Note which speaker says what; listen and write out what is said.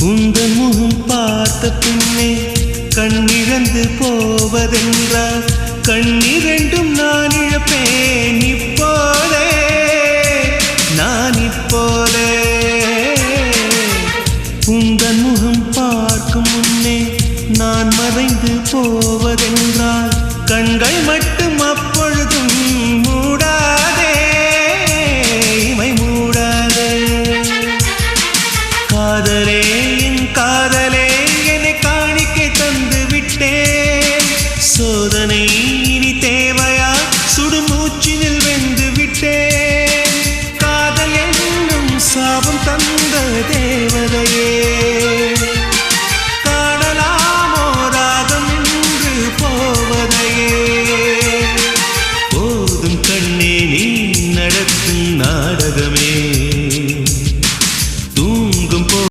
Speaker 1: உந்தன் முகம் பார்த்த பின்னே கண்ணிழந்து போவதென்றால் கண்ணிரண்டும் நான் இழப்பேன் இப்போதே நான் இப்போதே உந்தன் முகம் பார்க்கும் முன்னே நான் மறைந்து போவதென்றால் கண்கள் மட்டும் அப்பொழுதும் மூடாதே இமை மூடாதே காதலே என் காதலே என்னை காணிக்கை தந்து விட்டேன் சோதனை இனி தேவையா சுடுமூச்சினில் வெந்து விட்டேன் காதல் என்னும் சாபம் தந்த தேவதையே